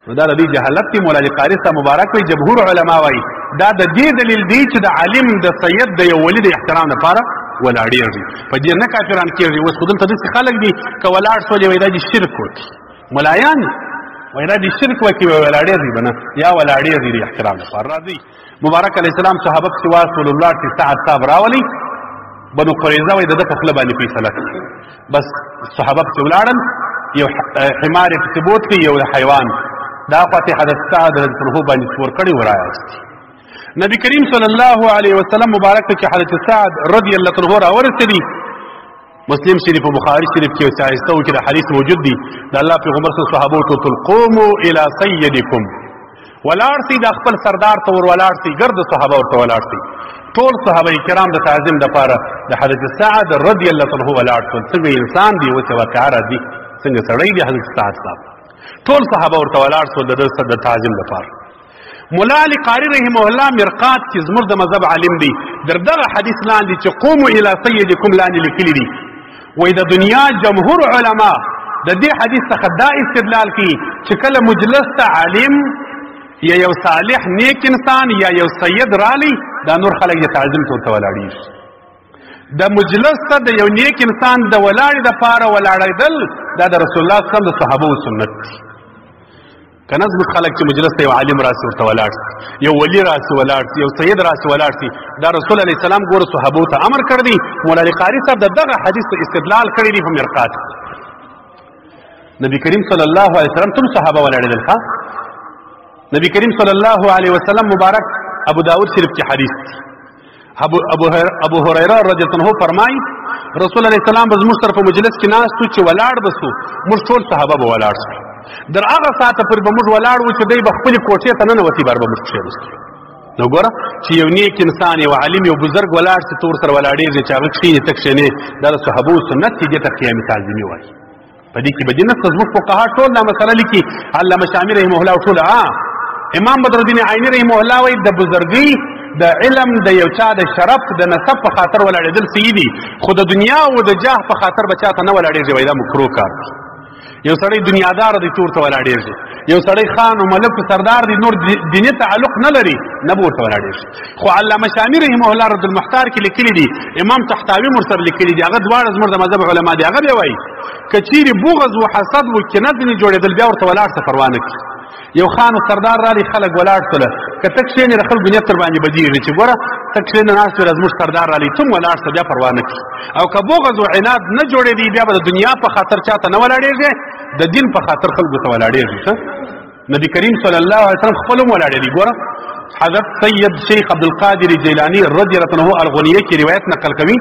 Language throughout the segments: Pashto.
نو دا د دې جهالت دی. مولا علي قاري صاحب مبارک وایي جمهور علما وایي دا د دې دلیل دی چې د عالم د سید د یو ولي د احترام لپاره ولاړېږي، په دې نه کافران کېږي. اوس خو دلته داسې خلک دي که ولاړ سولې وایي دا دې شرک وکړي، ملایان وایي دا دې شرک وکړي ولاړېږي به نه، یا ولاړېږي د احترام لپاره. راځي مبارک علیه السلام صحابه پسې واستول، ولاړ چې سعد صاحب راولي، بنو قریظه وایي د ده په خوله باندې فیصله کړي. بس صحابه پسې ولاړل، یو حمار یې پسې بوت کړي، یو حیوان دا خواته حضرت سعد رضی الله عنه باندې سپور کړي ورایاست. نبی کریم صلی الله علیه وسلم مبارک ته چې حضرت سعد رضی الله عنه راورسېدي، مسلم شریف او بخاری شریف کې سایسته کې د حدیث موجود دي د الله پیغمبر صلی الله علیه وسلم ته قوموا الی سیدکم، ولاړ سي د خپل سردار ته ور ولاړ سي، ګرد صحابه ورته ولاړ سي. ټول صحابه کرام د تعظیم لپاره د حضرت سعد رضی الله عنه ولاړ شول. څنګه انسان دی او څه واقعا راځي، څنګه سړی دی حضرت سعد صاحب. ټول صحابه ورته ولاړ شول د تعظیم لپاره. مولا علي قاري رحمه الله مرقات کې زموږ د مذهب عالم دی، دغه حدیث لاندې چې قوموا الی سیدکم لاندې لیکلي دي، وایي د دنیا جمهور علما د دې حدیث څخه دا استدلال کوي چې کله مجلس ته عالم یا یو صالح نیک انسان یا یو سید رالی، دا نور خلک د تعظیم ته ورته ولاړېږي. د مجلس ته د یو نیک انسان د ولاړې دپاره ولاړېدل دا د رسول الله صلی الله علیه وسلم د صحابو سنت دی. که نه زموږ خلک چې مجلس ته یو عالم راسي ورته ولاړ سي، یو ولی راسي ولاړ سي، یو سید راسي ولاړ سي، دا رسول علیه السلام ګوره صحابو ته امر کړی دی. مولا علي قاري صاحب د دغه حدیث ته استدلال کړی دی په مرقات. نبی کریم صلی الله علیه وسلم ټول صحابه ولاړېدل. ښه نبی کریم صلی الله علیه وسلم مبارک ابو داود شریف کې حدیث دی. ابو هريره رضی الله عنه فرمایي رسول الله السلام به زموږ سره په مجلس کې ناست و چې ولاړ به سو، موږ ټول صحابه به ولاړ سو. در هغه ساعته پورې به موږ ولاړ وو چې دی به خپلې کوټې ته ننوتي، بار به موږ کښېنستو. نو ګوره چې یو نیک انسان، یو عالم، یو بزرګ ولاړ سي، ته ورسره ولاړېږې چې هغه کښېنې ته کښېنې، دا د صحابو سنت چې دې ته قیام تعظیمي وایي. په دې کې به دې نسته زموږ فقها ټول دا مسله لیکي. علامه شامي رحمه الله ټول امام بدر الدین عیني رحمه الله وایي د بزرګۍ د علم د یو چا د شرف د نسب په خاطر ولاړېدل صحیح دي، خو د دنیا او د جاه په خاطر به چاته نه ولاړېږي، وایي دا مکروه کار دی. یو سړی دنیادار دی چې ورته ولاړېږي، یو سړی خان او ملک سردار دی، نور دیني تعلق نه لري، نه به ورته ولاړېږي. خو علامه شامي رحمه الله رد المختار کې لیکلي دي، امام تحتاوي ورسره لیکلي دي، هغه دواړه زموږ د مذهب علما دي. هغه بیا وایي که چیرې بغض و حسد و کینه ځینې جوړېدل بیا ورته ولاړ څه پروا نه کړي. یو خان او سردار رالی، خلک ولاړ سوله، که ته کښېنې د خلکو نیت در باندې بدېږي چې ګوره ته کښېنه ناست وې زموږ سردار رالی، ته هم ولاړ سه، بیا پروا نه کړي. او که بغض و عناد نه جوړېدي بیا به د دنیا په خاطر چاته نه ولاړېږي، د دین په خاطر خلکو ته ولاړېږي. نبی کریم صلی الله علیه وسلم خپل هم ولاړېدي. ګوره حضرت سید شیخ عبدالقادر جیلانی رضی الله عنه الغنیه کې روایت نقل کوي،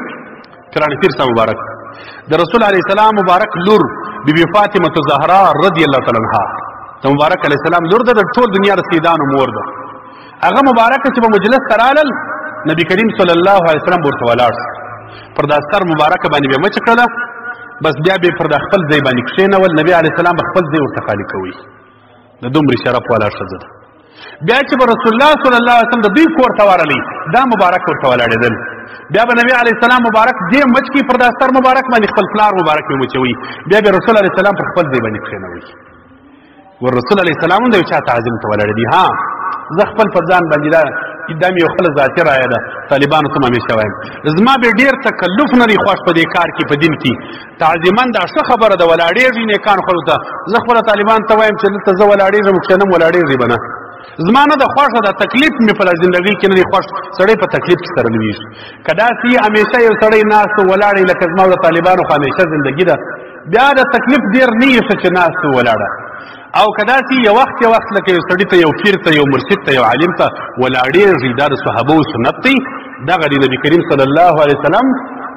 قرآن پیر صاحب مبارک د رسول علیه السلام مبارک لور بیبي فاطمه الزهرا رضی الله تعالی عنها د مبارک علیه السلام لور ده، د ټول دنیا د سیدانو مور ده. هغه مبارکه چې په مجلس ته رالل، نبی کریم صلی الله علیه وسلم ورته ولاړ شو، پر د استر مبارکه باندې به مچ کړله، بس بیا به پر د خپل ځای باندې کښېنول، نبی علیه السلام به خپل ځای ورته خالي کوي. د دومره شرف والا ښځه ده. بیا چې به رسول الله صلی الله علیه وسلم د دوی کور ته ورغلی، دا مبارک ورته ولاړېدل. بیا به نبی علیه السلام مبارک دې مچ کې پر د استر مبارک باندې خپل پلار مبارک به مچوي، بیا به رسول علیه السلام پر خپل ځای باندې کښېنوي. ورسول علیه السلام د یو چا تعظیم ته ولاړېدي. ها زه خپل پر ځان باندې دا مې یو خپله ذاتي رایه ده، طالبانو ته م همیشه وایم زما به ډېر تکلف نه دی خوښ په دې کار کې، په دین کې تعظیما دا ښه خبره ده، ولاړېږي نیکانو خلکو ته. زه خپله طالبانو ته وایم چې دلته زه ولاړېږم کښېنم ولاړېږي به نه، زما نه ده خوښه ده، تکلیف مې په زندګۍ کې نه دی خوښ. سړی په تکلیف کې سره لویږي. که داسې همیشه یو سړی ناست ولاړی لکه زما د طالبانو خو همیشه زندګي ده، بیا د تکلیف ډېر نه یې ښه چې ناست ولاړه. او که داسې یو وخت لکه یو سړي ته، یو پیر ته، یو مرشد ته، یو عالم ته ولاړېږي، دا د صحابو سنت دی. دغه د نبي کریم صلی الله علیه وسلم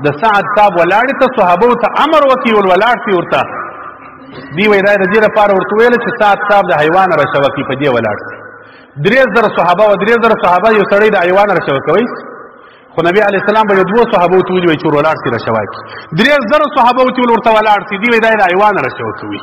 د سعد صاحب ولاړې ته صحابو ته امر وکړي ولاړ شي ورته. دی وایي دا د دې لپاره ورته ویله چې سعد صاحب د حیوان رشوه کوي، په دې ولاړ شي. 3000 صحابه او 3000 صحابه یو سړی د حیوان رشوه کوي، خو نبی علیه السلام به یو دوه صحابو ته ویلي وایي چې ولاړ شي رشوه کوي. 3000 صحابه ورته ولاړ شي، دی وایي دا د حیوان رشوه کوي.